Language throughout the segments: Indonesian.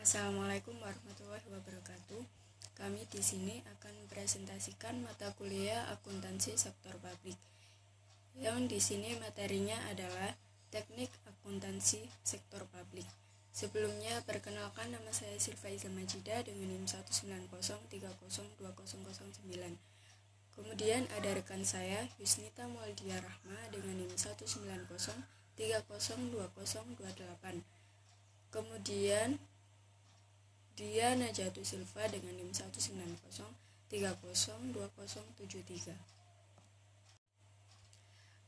Assalamualaikum warahmatullahi wabarakatuh. Kami di sini akan mempresentasikan mata kuliah akuntansi sektor publik. Yang di sini materinya adalah teknik akuntansi sektor publik. Sebelumnya perkenalkan, nama saya Silva Iza Majida dengan NIM 190302009. Kemudian ada rekan saya Yusnita Maulidia Rahma dengan NIM 190302028. Kemudian Diana Jatuh Silva dengan NIM 190302073.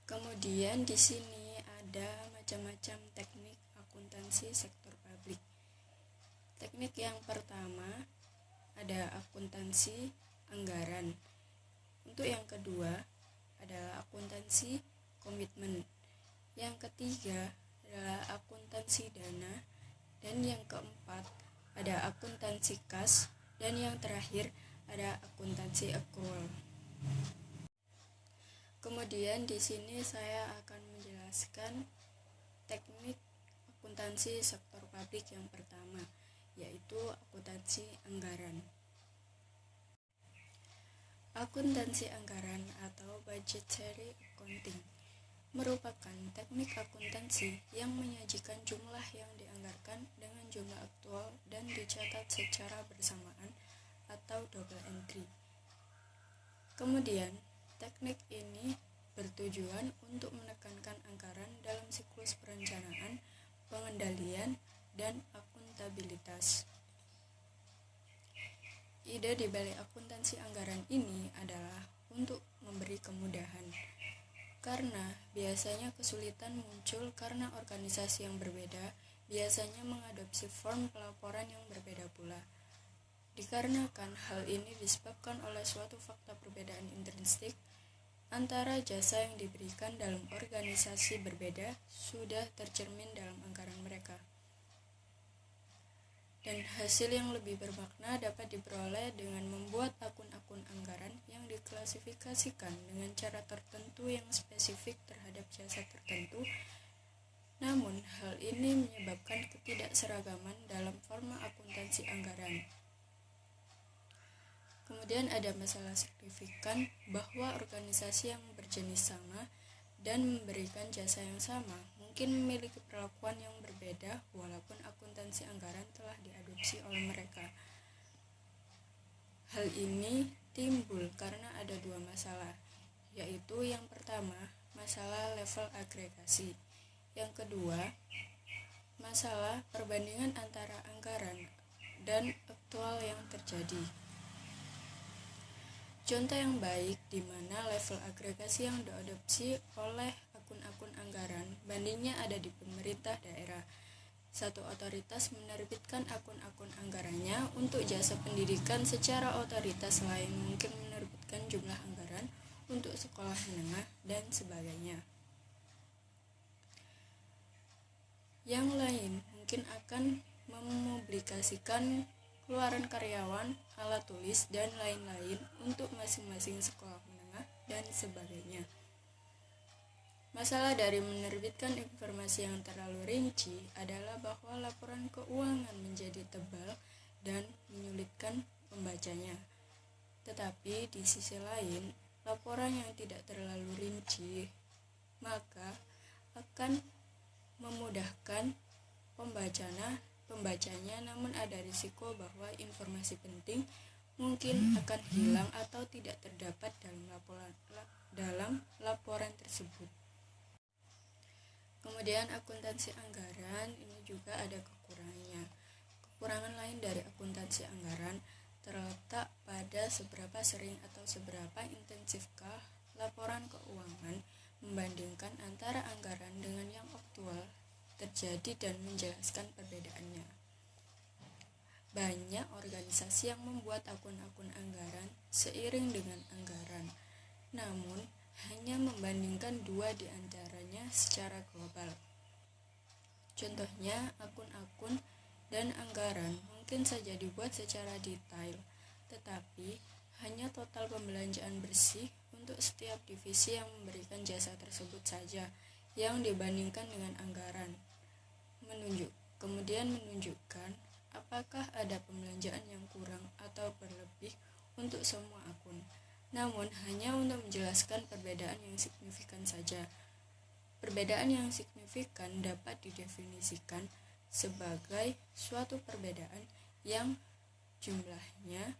Kemudian di sini ada macam-macam teknik akuntansi sektor publik. Teknik yang pertama ada akuntansi anggaran. Untuk yang kedua adalah akuntansi komitmen. Yang ketiga adalah akuntansi dana, dan yang keempat ada akuntansi kas, dan yang terakhir ada akuntansi accrual. Kemudian di sini saya akan menjelaskan teknik akuntansi sektor publik yang pertama, yaitu akuntansi anggaran. Akuntansi anggaran atau budgetary accounting merupakan teknik akuntansi yang menyajikan jumlah yang dianggarkan dengan jumlah aktual dan dicatat secara bersamaan atau double entry. Kemudian, teknik ini bertujuan untuk menekankan anggaran dalam siklus perencanaan, pengendalian, dan akuntabilitas. Ide di balik akuntansi anggaran ini adalah untuk memberi kemudahan, karena biasanya kesulitan muncul karena organisasi yang berbeda biasanya mengadopsi form pelaporan yang berbeda pula. Dikarenakan hal ini disebabkan oleh suatu fakta perbedaan intrinsik antara jasa yang diberikan dalam organisasi berbeda sudah tercermin dalam anggaran mereka. Dan hasil yang lebih bermakna dapat diperoleh dengan membuat akun-akun anggaran yang diklasifikasikan dengan cara tertentu yang spesifik terhadap jasa tertentu. Namun, hal ini menyebabkan ketidakseragaman dalam forma akuntansi anggaran. Kemudian ada masalah signifikan bahwa organisasi yang berjenis sama dan memberikan jasa yang sama mungkin memiliki perlakuan yang berbeda walaupun akuntansi anggaran telah diadopsi oleh mereka. Hal ini timbul karena ada dua masalah, yaitu yang pertama, masalah level agregasi. Yang kedua, masalah perbandingan antara anggaran dan aktual yang terjadi. Contoh yang baik di mana level agregasi yang diadopsi oleh akun-akun anggaran bandingnya ada di pemerintah daerah. Satu otoritas menerbitkan akun-akun anggarannya untuk jasa pendidikan, secara otoritas lain mungkin menerbitkan jumlah anggaran untuk sekolah menengah dan sebagainya. Yang lain mungkin akan mempublikasikan keluaran karyawan, alat tulis, dan lain-lain untuk masing-masing sekolah menengah dan sebagainya. Masalah dari menerbitkan informasi yang terlalu rinci adalah bahwa laporan keuangan menjadi tebal dan menyulitkan pembacanya. Tetapi di sisi lain, laporan yang tidak terlalu rinci maka akan memudahkan pembacanya, namun ada risiko bahwa informasi penting mungkin akan hilang atau tidak terdapat dalam laporan tersebut. Kemudian akuntansi anggaran ini juga ada kekurangannya. Kekurangan lain dari akuntansi anggaran terletak pada seberapa sering atau seberapa intensifkah laporan keuangan membandingkan antara anggaran dengan yang aktual terjadi dan menjelaskan perbedaannya. Banyak organisasi yang membuat akun-akun anggaran seiring dengan anggaran, namun hanya membandingkan dua di antaranya secara global. Contohnya, akun-akun dan anggaran mungkin saja dibuat secara detail, tetapi hanya total pembelanjaan bersih untuk setiap divisi yang memberikan jasa tersebut saja yang dibandingkan dengan anggaran. Kemudian menunjukkan apakah ada pembelanjaan yang kurang atau berlebih untuk semua akun. Namun, hanya untuk menjelaskan perbedaan yang signifikan saja. Perbedaan yang signifikan dapat didefinisikan sebagai suatu perbedaan yang jumlahnya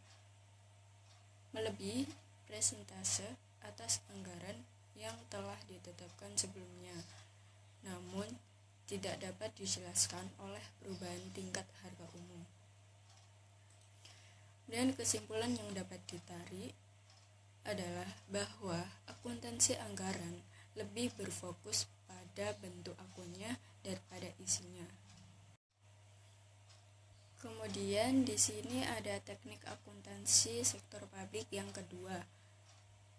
melebihi persentase atas anggaran yang telah ditetapkan sebelumnya, namun tidak dapat dijelaskan oleh perubahan tingkat harga umum. Dan kesimpulan yang dapat ditarik adalah bahwa akuntansi anggaran lebih berfokus pada bentuk akunnya daripada isinya. Kemudian di sini ada teknik akuntansi sektor publik yang kedua,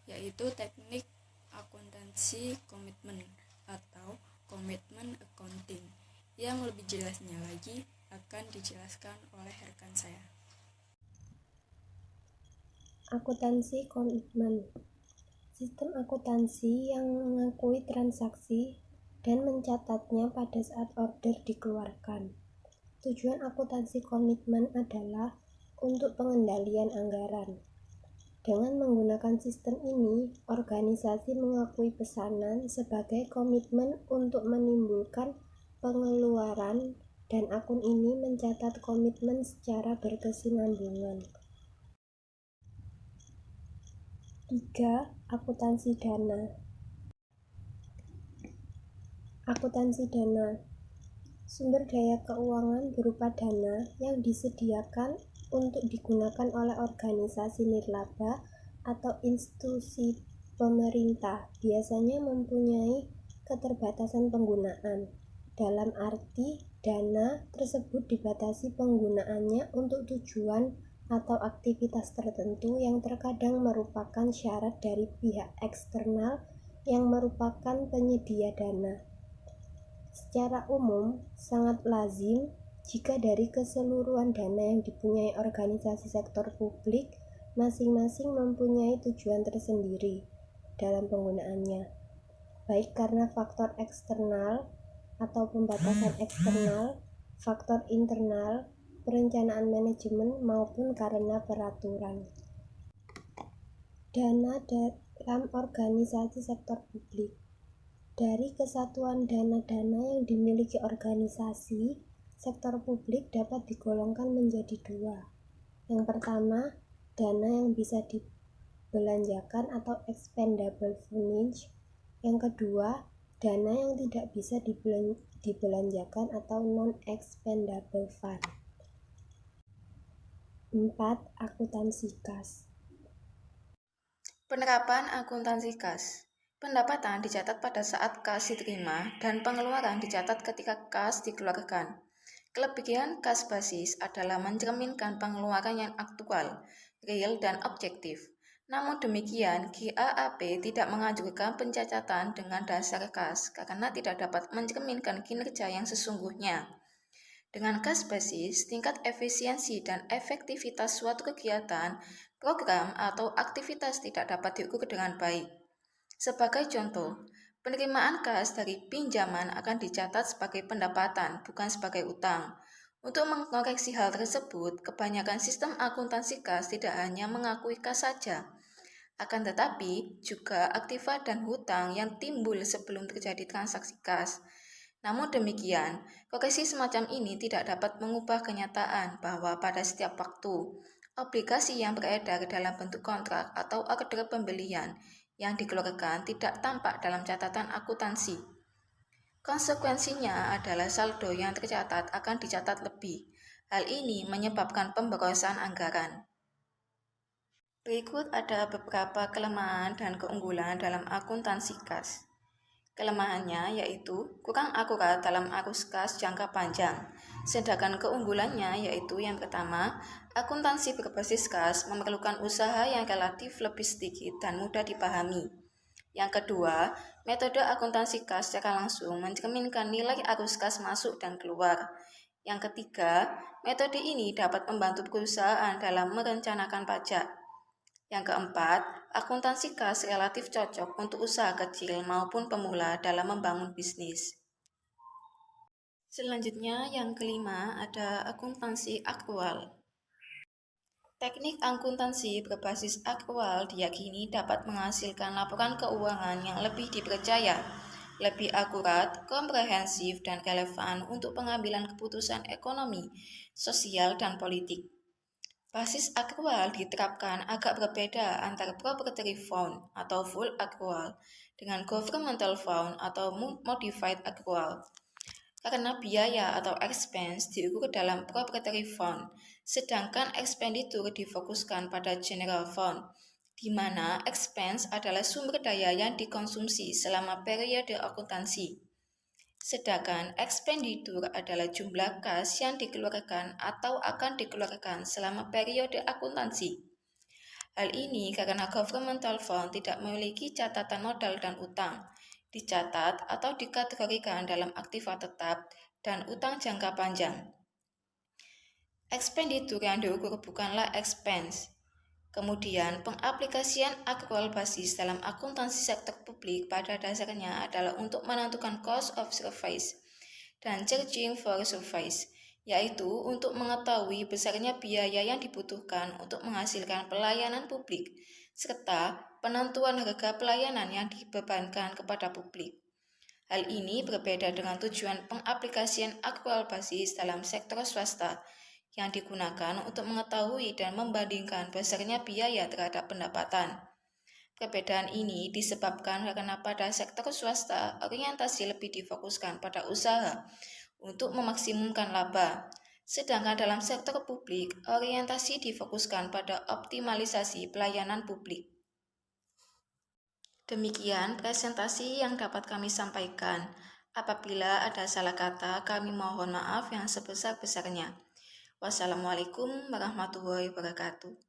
yaitu teknik akuntansi komitmen atau commitment accounting. Yang lebih jelasnya lagi akan dijelaskan oleh rekan saya. Akuntansi komitmen, sistem akuntansi yang mengakui transaksi dan mencatatnya pada saat order dikeluarkan. Tujuan akuntansi komitmen adalah untuk pengendalian anggaran. Dengan menggunakan sistem ini, organisasi mengakui pesanan sebagai komitmen untuk menimbulkan pengeluaran, dan akun ini mencatat komitmen secara berkesinambungan. 3. Akuntansi dana. Akuntansi dana, sumber daya keuangan berupa dana yang disediakan untuk digunakan oleh organisasi nirlaba atau institusi pemerintah, biasanya mempunyai keterbatasan penggunaan. Dalam arti, dana tersebut dibatasi penggunaannya untuk tujuan atau aktivitas tertentu yang terkadang merupakan syarat dari pihak eksternal yang merupakan penyedia dana. Secara umum, sangat lazim jika dari keseluruhan dana yang dipunyai organisasi sektor publik, masing-masing mempunyai tujuan tersendiri dalam penggunaannya, baik karena faktor eksternal atau pembatasan eksternal, faktor internal, perencanaan manajemen, maupun karena peraturan. Dana dalam organisasi sektor publik. Dari kesatuan dana-dana yang dimiliki organisasi sektor publik dapat digolongkan menjadi dua. Yang pertama, dana yang bisa dibelanjakan atau expendable funds. Yang kedua, dana yang tidak bisa dibelanjakan atau non-expendable fund. 4. Akuntansi kas. Penerapan akuntansi kas. Pendapatan dicatat pada saat kas diterima dan pengeluaran dicatat ketika kas dikeluarkan. Kelebihan kas basis adalah mencerminkan pengeluaran yang aktual, real, dan objektif. Namun demikian, GAAP tidak mengajukan pencacatan dengan dasar kas karena tidak dapat mencerminkan kinerja yang sesungguhnya. Dengan kas basis, tingkat efisiensi dan efektivitas suatu kegiatan, program, atau aktivitas tidak dapat diukur dengan baik. Sebagai contoh, penerimaan kas dari pinjaman akan dicatat sebagai pendapatan, bukan sebagai utang. Untuk mengoreksi hal tersebut, kebanyakan sistem akuntansi kas tidak hanya mengakui kas saja, akan tetapi juga aktiva dan hutang yang timbul sebelum terjadi transaksi kas. Namun demikian, koreksi semacam ini tidak dapat mengubah kenyataan bahwa pada setiap waktu, obligasi yang beredar dalam bentuk kontrak atau order pembelian yang dikeluarkan tidak tampak dalam catatan akuntansi. Konsekuensinya adalah saldo yang tercatat akan dicatat lebih. Hal ini menyebabkan pemborosan anggaran. Berikut ada beberapa kelemahan dan keunggulan dalam akuntansi kas. Kelemahannya yaitu kurang akurat dalam arus kas jangka panjang. Sedangkan keunggulannya yaitu yang pertama, akuntansi berbasis kas memerlukan usaha yang relatif lebih sedikit dan mudah dipahami. Yang kedua, metode akuntansi kas secara langsung mencerminkan nilai arus kas masuk dan keluar. Yang ketiga, metode ini dapat membantu perusahaan dalam merencanakan pajak. Yang keempat, akuntansi kas relatif cocok untuk usaha kecil maupun pemula dalam membangun bisnis. Selanjutnya yang kelima ada akuntansi aktual. Teknik akuntansi berbasis aktual diyakini dapat menghasilkan laporan keuangan yang lebih dipercaya, lebih akurat, komprehensif, dan relevan untuk pengambilan keputusan ekonomi, sosial, dan politik. Basis aktual diterapkan agak berbeda antara proprietary fund atau full aktual dengan governmental fund atau modified aktual. Karena biaya atau expense diukur dalam proprietary fund, sedangkan expenditure difokuskan pada general fund, di mana expense adalah sumber daya yang dikonsumsi selama periode akuntansi. Sedangkan expenditure adalah jumlah kas yang dikeluarkan atau akan dikeluarkan selama periode akuntansi. Hal ini karena governmental fund tidak memiliki catatan modal dan utang, dicatat atau dikategorikan dalam aktiva tetap dan utang jangka panjang. Expenditure yang diukur bukanlah expense. Kemudian, pengaplikasian aktual basis dalam akuntansi sektor publik pada dasarnya adalah untuk menentukan cost of service dan charging for service, yaitu untuk mengetahui besarnya biaya yang dibutuhkan untuk menghasilkan pelayanan publik, serta penentuan harga pelayanan yang dibebankan kepada publik. Hal ini berbeda dengan tujuan pengaplikasian aktual basis dalam sektor swasta yang digunakan untuk mengetahui dan membandingkan besarnya biaya terhadap pendapatan. Perbedaan ini disebabkan karena pada sektor swasta orientasi lebih difokuskan pada usaha untuk memaksimumkan laba, sedangkan dalam sektor publik orientasi difokuskan pada optimalisasi pelayanan publik. Demikian presentasi yang dapat kami sampaikan. Apabila ada salah kata, kami mohon maaf yang sebesar-besarnya. Wassalamualaikum warahmatullahi wabarakatuh.